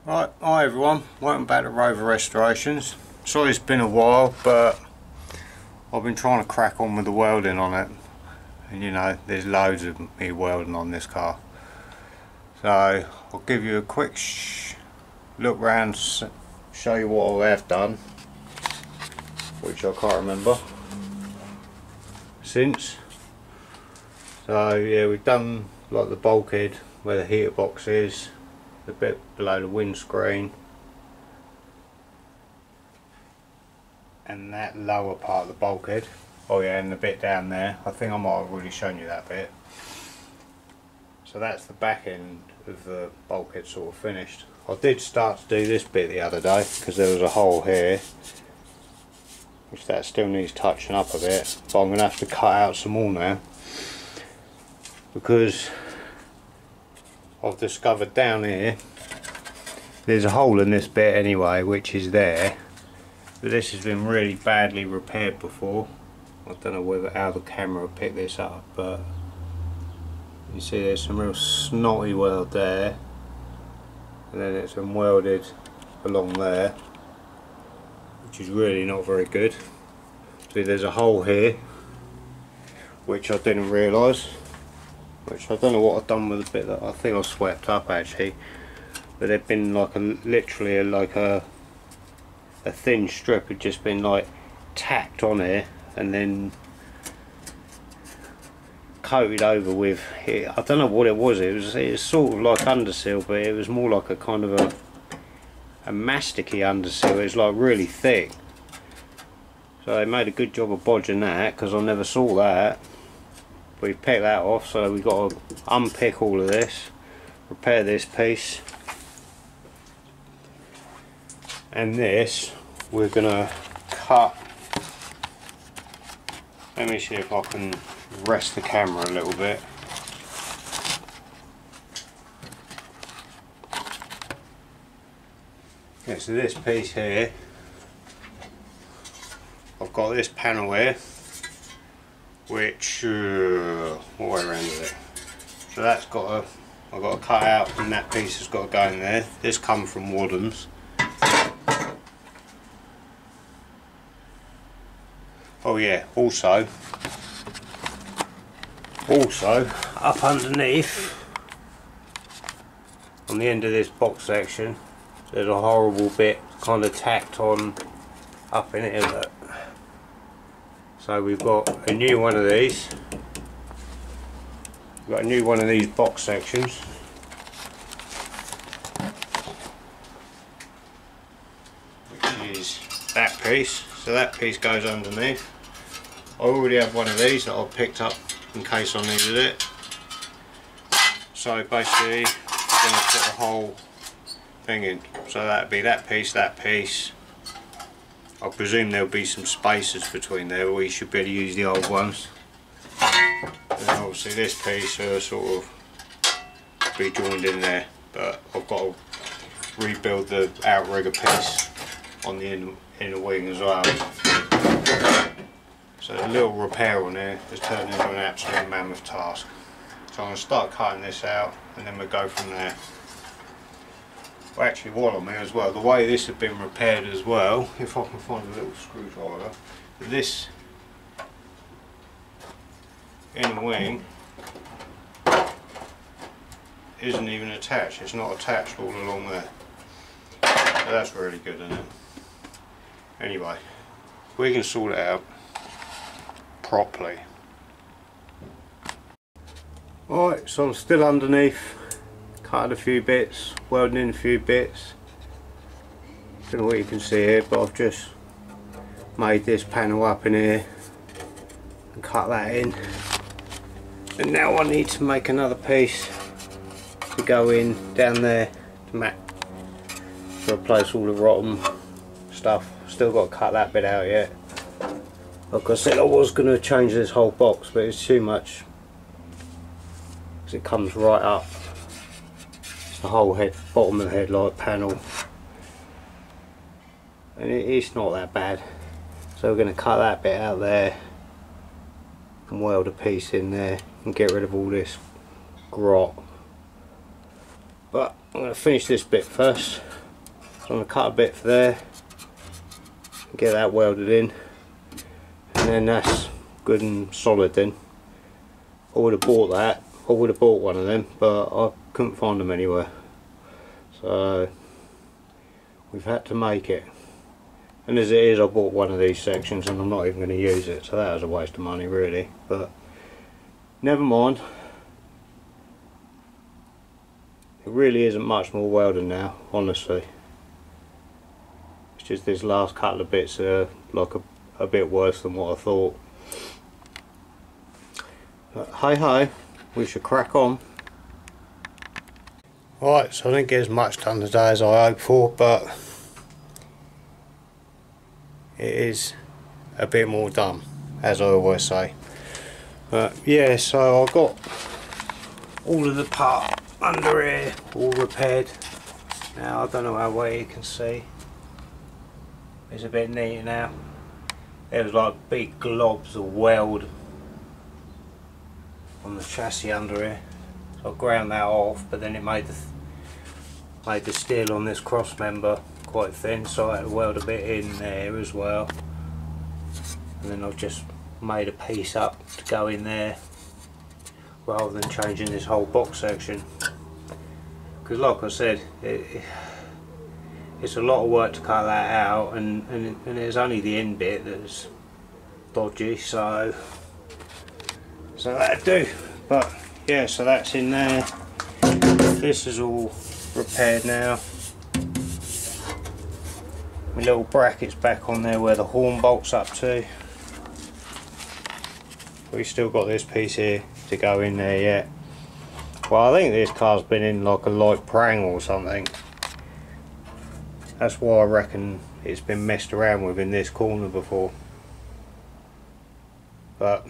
Right, hi everyone, welcome back to Rover Restorations. Sorry it's been a while, but I've been trying to crack on with the welding on it. And you know, there's loads of me welding on this car. So I'll give you a quick look round, show you what I have done, which I can't remember since. So yeah, we've done like the bulkhead where the heater box is, the bit below the windscreen, and that lower part of the bulkhead. Oh yeah, and the bit down there. I think I might have already shown you that bit. So that's the back end of the bulkhead sort of finished. I did start to do this bit the other day because there was a hole here, which that still needs touching up a bit, but I'm going to have to cut out some more now because I've discovered down here there's a hole in this bit anyway, which is there, but this has been really badly repaired before. I don't know how the camera picked this up, but you see there's some real snotty weld there, and then it's been welded along there, which is really not very good. See, there's a hole here which I didn't realise, which I don't know what I've done with the bit that I think I swept up actually, but there'd been like literally like a thin strip had just been like tacked on here and then coated over with it. I don't know what it was. It was sort of like underseal, but it was more like a kind of a masticky underseal. It was like really thick. So they made a good job of bodging that because I never saw that. We picked that off, so we've got to unpick all of this, repair this piece, and this we're gonna cut. Let me see if I can rest the camera a little bit. Okay, so this piece here, I've got this panel here, which what way around is it? So that's got I've got to cut out, and that piece has got to go in there. This come from Woodham's. Oh yeah, also up underneath on the end of this box section there's a horrible bit kind of tacked on up in here. Look. So we've got a new one of these. We've got a new one of these box sections. Which is that piece. So that piece goes underneath. I already have one of these that I picked up in case I needed it. So basically I'm going to put a whole thing in. So that'd be that piece, I presume there'll be some spaces between there, or you should be able to use the old ones. And obviously this piece will sort of be joined in there, but I've got to rebuild the outrigger piece on the inner wing as well. So a little repair on there has turned into an absolute mammoth task. So I'm going to start cutting this out and then we'll go from there. Well, actually while I'm here as well, the way this has been repaired as well, if I can find a little screwdriver, this inner wing isn't even attached, it's not attached all along there. So that's really good, isn't it? Anyway, we can sort it out properly. Alright, so I'm still underneath, cut a few bits, welding in a few bits. Don't know what you can see here, but I've just made this panel up in here and cut that in. And now I need to make another piece to go in down there to replace all the rotten stuff. Still got to cut that bit out yet. Like I said, I was going to change this whole box, but it's too much because it comes right up. It's the whole bottom of the headlight panel, and it's not that bad. So we're going to cut that bit out there and weld a piece in there and get rid of all this grot. But I'm going to finish this bit first. So I'm going to cut a bit for there, get that welded in, and then that's good and solid then. I would have bought that, I would have bought one of them, but I couldn't find them anywhere. So we've had to make it. And as it is, I bought one of these sections and I'm not even going to use it, so that was a waste of money really, but never mind. It really isn't much more welding now, honestly. It's just this last couple of bits are like a bit worse than what I thought. But hey ho, we should crack on. Right, so I didn't get as much done today as I hoped for, but it is a bit more done, as I always say. But yeah, so I got all of the part under here all repaired. Now I don't know how well you can see. It's a bit neater now. There was like big globs of weld on the chassis under here. So I ground that off, but then it made the steel on this cross member quite thin, so I had to weld a bit in there as well. And then I've just made a piece up to go in there rather than changing this whole box section, because like I said, it's a lot of work to cut that out, and it's only the end bit that's dodgy, so that'll do. But yeah, so that's in there. This is all repaired now. My little bracket's back on there where the horn bolts up to. We've still got this piece here to go in there yet. Well, I think this car's been in like a light prang or something. That's why I reckon it's been messed around with in this corner before. But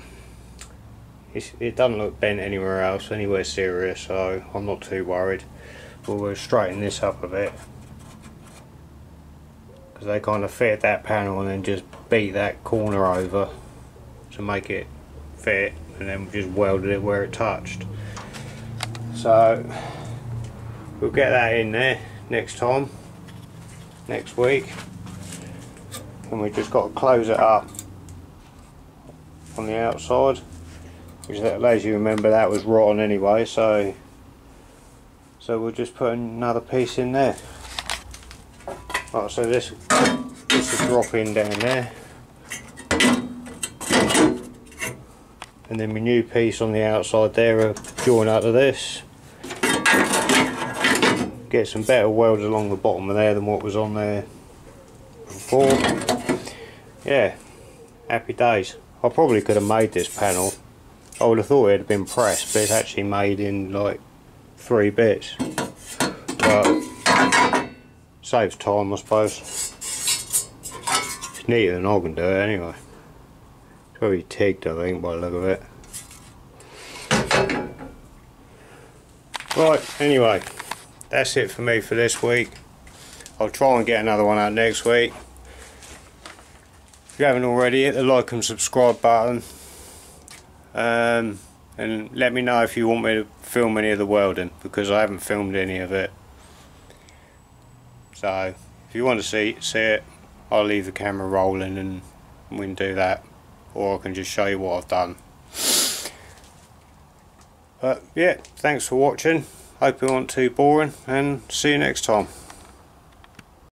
it doesn't look bent anywhere else, anywhere serious, so I'm not too worried. But we'll straighten this up a bit, because they kind of fit that panel and then just beat that corner over to make it fit, and then just welded it where it touched. So we'll get that in there next time, next week, and we just got to close it up on the outside, which, as you remember, that was rotten anyway, so we'll just put another piece in there. Right, so this will drop in down there, and then my new piece on the outside there will join up to this. Get some better welds along the bottom of there than what was on there before. Yeah, happy days. I probably could have made this panel. I would have thought it had been pressed, but it's actually made in like 3 bits. But saves time, I suppose. It's neater than I can do it anyway. It's very tigged, I think, by the look of it. Right, anyway, that's it for me for this week. I'll try and get another one out next week. If you haven't already, hit the like and subscribe button. And let me know if you want me to film any of the welding, because I haven't filmed any of it. So if you want to see it, I'll leave the camera rolling and we can do that, or I can just show you what I've done. But yeah, thanks for watching. Hope it wasn't too boring, and see you next time.